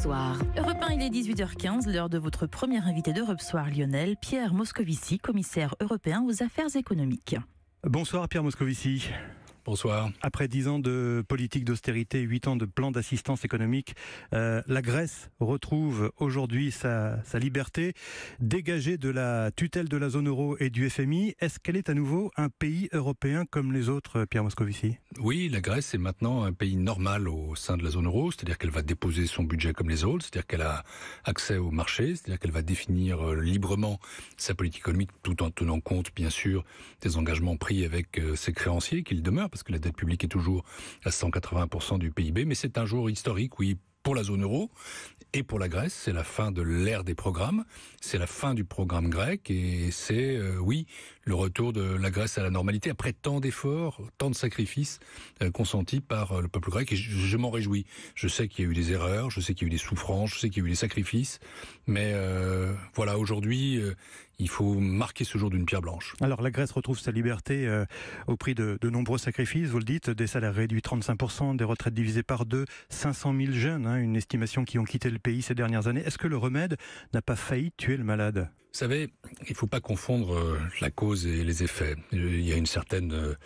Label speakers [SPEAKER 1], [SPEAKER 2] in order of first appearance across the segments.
[SPEAKER 1] Soir.
[SPEAKER 2] Europe 1, il est 18h15, l'heure de votre premier invité d'Europe Soir, Lionel, Pierre Moscovici, commissaire européen aux affaires économiques.
[SPEAKER 3] Bonsoir Pierre Moscovici.
[SPEAKER 4] Bonsoir.
[SPEAKER 3] Après 10 ans de politique d'austérité, 8 ans de plan d'assistance économique, la Grèce retrouve aujourd'hui sa liberté, dégagée de la tutelle de la zone euro et du FMI. Est-ce qu'elle est à nouveau un pays européen comme les autres, Pierre Moscovici ?
[SPEAKER 4] Oui, la Grèce est maintenant un pays normal au sein de la zone euro, c'est-à-dire qu'elle va déposer son budget comme les autres, c'est-à-dire qu'elle a accès au marché, c'est-à-dire qu'elle va définir librement sa politique économique tout en tenant compte, bien sûr, des engagements pris avec ses créanciers, qu'il demeure, parce que la dette publique est toujours à 180% du PIB, mais c'est un jour historique, oui, pour la zone euro et pour la Grèce. C'est la fin de l'ère des programmes, c'est la fin du programme grec et c'est, oui, le retour de la Grèce à la normalité après tant d'efforts, tant de sacrifices consentis par le peuple grec et je m'en réjouis. Je sais qu'il y a eu des erreurs, je sais qu'il y a eu des souffrances, je sais qu'il y a eu des sacrifices, mais voilà, aujourd'hui, il faut marquer ce jour d'une pierre blanche.
[SPEAKER 3] Alors la Grèce retrouve sa liberté au prix de nombreux sacrifices, vous le dites, des salaires réduits 35%, des retraites divisées par 2, 500 000 jeunes, une estimation qui ont quitté le pays ces dernières années. Est-ce que le remède n'a pas failli tuer le malade ?
[SPEAKER 4] Vous savez, il ne faut pas confondre la cause et les effets. Il y a une certaine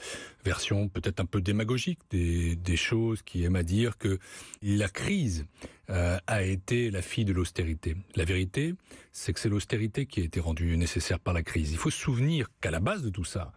[SPEAKER 4] version peut-être un peu démagogique des choses qui aiment à dire que la crise a été la fille de l'austérité. La vérité, c'est que c'est l'austérité qui a été rendue nécessaire par la crise. Il faut se souvenir qu'à la base de tout ça,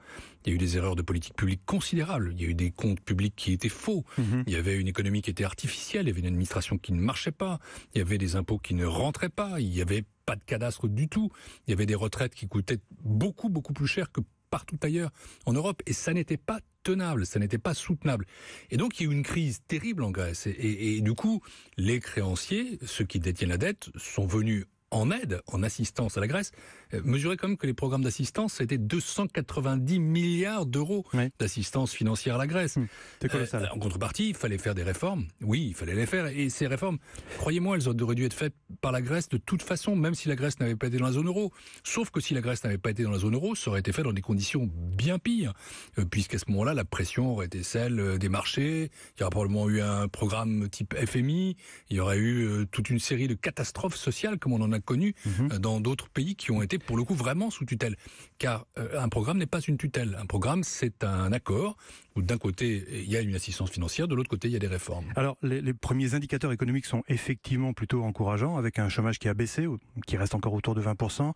[SPEAKER 4] il y a eu des erreurs de politique publique considérables. Il y a eu des comptes publics qui étaient faux. Il y avait une économie qui était artificielle. Il y avait une administration qui ne marchait pas. Il y avait des impôts qui ne rentraient pas. Il y avait pas de cadastre du tout. Il y avait des retraites qui coûtaient beaucoup, beaucoup plus cher que partout ailleurs en Europe. Et ça n'était pas tenable, ça n'était pas soutenable. Et donc, il y a eu une crise terrible en Grèce. Et du coup, les créanciers, ceux qui détiennent la dette, sont venus en aide, en assistance à la Grèce. Mesurez quand même que les programmes d'assistance, c'était 290 milliards d'euros d'assistance financière à la Grèce.
[SPEAKER 3] C'est colossal.
[SPEAKER 4] En contrepartie, il fallait faire des réformes. Oui, il fallait les faire. Et ces réformes, croyez-moi, elles auraient dû être faites par la Grèce de toute façon, même si la Grèce n'avait pas été dans la zone euro. Sauf que si la Grèce n'avait pas été dans la zone euro, ça aurait été fait dans des conditions bien pires. Puisqu'à ce moment-là, la pression aurait été celle des marchés. Il y aurait probablement eu un programme type FMI. Il y aurait eu toute une série de catastrophes sociales, comme on en a connu dans d'autres pays qui ont été pour le coup vraiment sous tutelle. Car un programme n'est pas une tutelle. Un programme, c'est un accord où d'un côté il y a une assistance financière, de l'autre côté il y a des réformes.
[SPEAKER 3] Alors les premiers indicateurs économiques sont effectivement plutôt encourageants, avec un chômage qui a baissé, qui reste encore autour de 20%.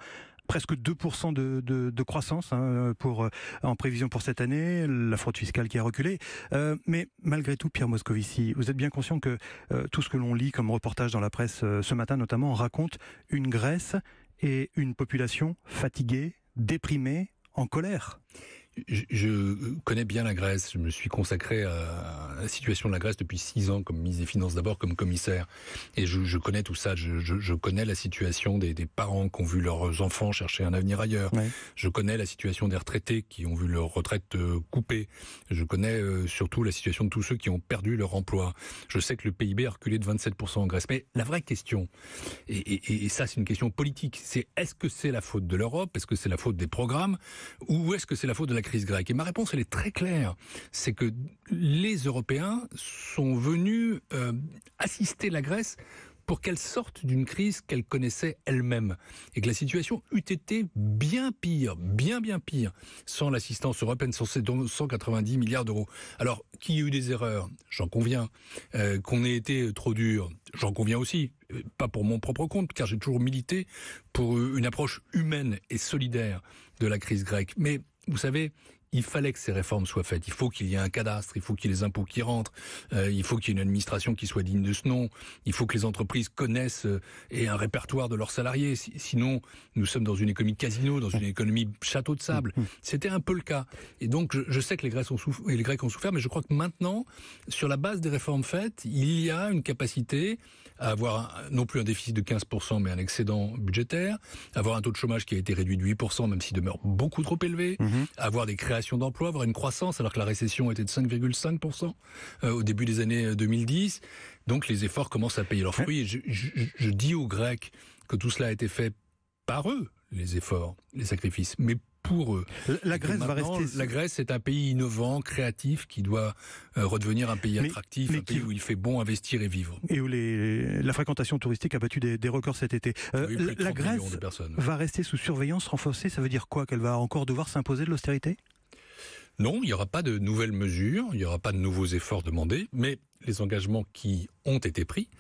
[SPEAKER 3] Presque 2% de croissance en prévision pour cette année, la fraude fiscale qui a reculé. Mais malgré tout, Pierre Moscovici, vous êtes bien conscient que tout ce que l'on lit comme reportage dans la presse ce matin notamment raconte une Grèce et une population fatiguée, déprimée, en colère.
[SPEAKER 4] Je connais bien la Grèce. Je me suis consacré à la situation de la Grèce depuis 6 ans comme ministre des Finances, d'abord comme commissaire. Et je connais tout ça. Je connais la situation des parents qui ont vu leurs enfants chercher un avenir ailleurs. Ouais. Je connais la situation des retraités qui ont vu leur retraite coupée. Je connais surtout la situation de tous ceux qui ont perdu leur emploi. Je sais que le PIB a reculé de 27% en Grèce. Mais la vraie question, et ça c'est une question politique, c'est est-ce que c'est la faute de l'Europe? Est-ce que c'est la faute des programmes? Ou est-ce que c'est la faute de la crise grecque? Et ma réponse, elle est très claire. C'est que les Européens sont venus assister la Grèce pour qu'elle sorte d'une crise qu'elle connaissait elle-même. Et que la situation eût été bien pire, bien pire, sans l'assistance européenne, sans ces 190 milliards d'euros. Alors, qu'il y ait eu des erreurs, j'en conviens. Qu'on ait été trop dur, j'en conviens aussi. Pas pour mon propre compte, car j'ai toujours milité pour une approche humaine et solidaire de la crise grecque. Mais, vous savez, il fallait que ces réformes soient faites. Il faut qu'il y ait un cadastre, il faut qu'il y ait les impôts qui rentrent, il faut qu'il y ait une administration qui soit digne de ce nom, il faut que les entreprises connaissent et un répertoire de leurs salariés. Sinon, nous sommes dans une économie casino, dans une économie château de sable. C'était un peu le cas. Et donc, je sais que les Grecs ont souffert, mais je crois que maintenant, sur la base des réformes faites, il y a une capacité à avoir non plus un déficit de 15%, mais un excédent budgétaire, avoir un taux de chômage qui a été réduit de 8%, même s'il demeure beaucoup trop élevé, avoir des créations d'emplois, avoir une croissance alors que la récession était de 5,5% au début des années 2010. Donc les efforts commencent à payer leurs fruits. Et je dis aux Grecs que tout cela a été fait par eux, les efforts, les sacrifices, mais pour eux.
[SPEAKER 3] La Grèce va rester...
[SPEAKER 4] La Grèce est un pays innovant, créatif, qui doit redevenir un pays attractif, un pays où il fait bon investir et vivre.
[SPEAKER 3] Et où la fréquentation touristique a battu des records cet été. La Grèce va rester sous surveillance renforcée, ça veut dire quoi? Qu'elle va encore devoir s'imposer de l'austérité?
[SPEAKER 4] Non, il n'y aura pas de nouvelles mesures, il n'y aura pas de nouveaux efforts demandés, mais les engagements qui ont été pris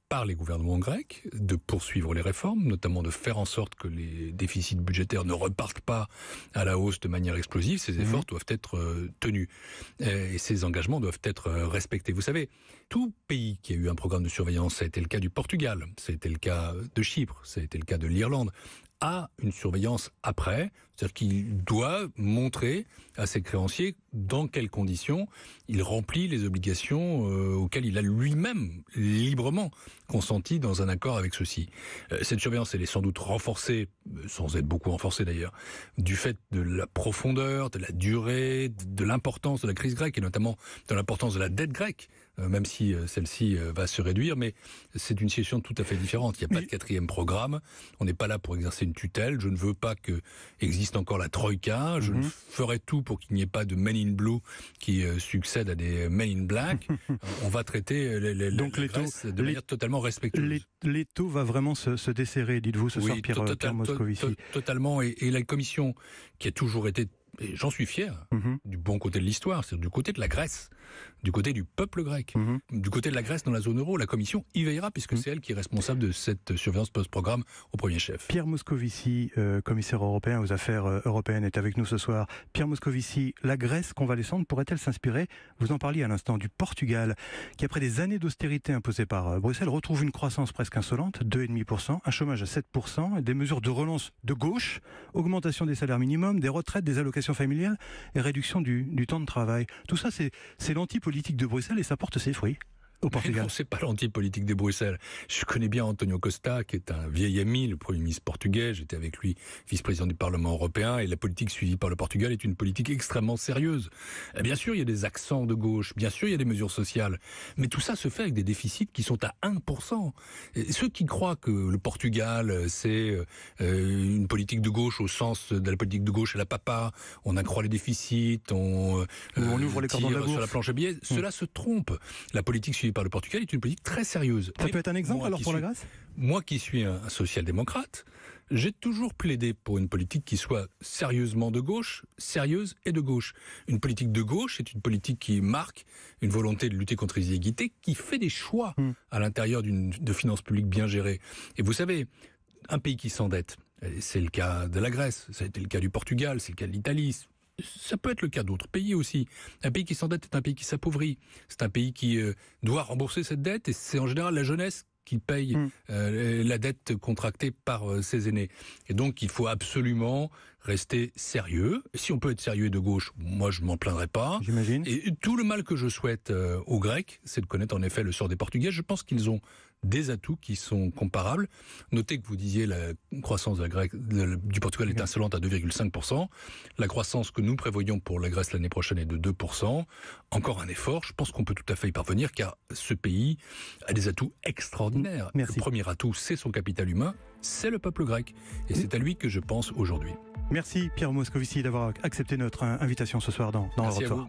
[SPEAKER 4] par les gouvernements grecs de poursuivre les réformes, notamment de faire en sorte que les déficits budgétaires ne repartent pas à la hausse de manière explosive, ces efforts doivent être tenus. Et ces engagements doivent être respectés. Vous savez, tout pays qui a eu un programme de surveillance, ça a été le cas du Portugal, ça a été le cas de Chypre, ça a été le cas de l'Irlande, a une surveillance après, c'est-à-dire qu'il doit montrer à ses créanciers dans quelles conditions il remplit les obligations auxquelles il a lui-même librement consenti dans un accord avec ceux-ci. Cette surveillance, elle est sans doute renforcée, sans être beaucoup renforcée d'ailleurs, du fait de la profondeur, de la durée, de l'importance de la crise grecque et notamment de l'importance de la dette grecque, même si celle-ci va se réduire, mais c'est une situation tout à fait différente. Il n'y a pas de quatrième programme, on n'est pas là pour exercer une tutelle, je ne veux pas que existe encore la Troïka, je ferai tout pour qu'il n'y ait pas de Men in Blue qui succède à des Men in Black. On va traiter la Grèce de manière totalement respectueuse.
[SPEAKER 3] L'étau va vraiment se desserrer, dites-vous, ce soir, Pierre Moscovici.
[SPEAKER 4] Totalement, et la Commission, qui a toujours été, et j'en suis fier, du bon côté de l'histoire, c'est-à-dire du côté de la Grèce, du côté du peuple grec, du côté de la Grèce dans la zone euro, la Commission y veillera puisque c'est elle qui est responsable de cette surveillance post-programme au premier chef.
[SPEAKER 3] Pierre Moscovici, commissaire européen aux affaires européennes, est avec nous ce soir. Pierre Moscovici, la Grèce convalescente pourrait-elle s'inspirer, vous en parliez à l'instant, du Portugal, qui après des années d'austérité imposées par Bruxelles, retrouve une croissance presque insolente, 2,5%, un chômage à 7%, et des mesures de relance de gauche, augmentation des salaires minimums, des retraites, des allocations familiales et réduction du temps de travail. Tout ça, c'est l'anti-politique de Bruxelles et ça porte ses fruits au Portugal.
[SPEAKER 4] Non, c'est pas l'anti-politique de Bruxelles. Je connais bien Antonio Costa, qui est un vieil ami, le Premier ministre portugais. J'étais avec lui vice-président du Parlement européen, et la politique suivie par le Portugal est une politique extrêmement sérieuse. Et bien sûr, il y a des accents de gauche, bien sûr, il y a des mesures sociales, mais tout ça se fait avec des déficits qui sont à 1%. Et ceux qui croient que le Portugal, c'est une politique de gauche au sens de la politique de gauche à la papa, on accroît les déficits, on
[SPEAKER 3] ouvre les cordons de la bourse
[SPEAKER 4] sur la planche à billets, cela se trompe. La politique suivie par le Portugal est une politique très sérieuse.
[SPEAKER 3] Ça peut être un exemple alors pour la Grèce ?
[SPEAKER 4] Moi qui suis un social-démocrate, j'ai toujours plaidé pour une politique qui soit sérieusement de gauche, sérieuse et de gauche. Une politique de gauche est une politique qui marque une volonté de lutter contre les inégalités, qui fait des choix à l'intérieur de finances publiques bien gérées. Et vous savez, un pays qui s'endette, c'est le cas de la Grèce, ça a été le cas du Portugal, c'est le cas de l'Italie, ça peut être le cas d'autres pays aussi. Un pays qui s'endette est un pays qui s'appauvrit. C'est un pays qui doit rembourser cette dette et c'est en général la jeunesse qui paye la dette contractée par ses aînés. Et donc il faut absolument rester sérieux. Si on peut être sérieux et de gauche, moi je m'en plaindrai pas.
[SPEAKER 3] J'imagine.
[SPEAKER 4] Et tout le mal que je souhaite aux Grecs, c'est de connaître en effet le sort des Portugais. Je pense qu'ils ont des atouts qui sont comparables. Notez que vous disiez la croissance de du Portugal est insolente à 2,5%. La croissance que nous prévoyons pour la Grèce l'année prochaine est de 2%. Encore un effort. Je pense qu'on peut tout à fait y parvenir car ce pays a des atouts extraordinaires.
[SPEAKER 3] Merci.
[SPEAKER 4] Le premier atout, c'est son capital humain, c'est le peuple grec. Et c'est à lui que je pense aujourd'hui.
[SPEAKER 3] Merci Pierre Moscovici d'avoir accepté notre invitation ce soir dans Europe Soir.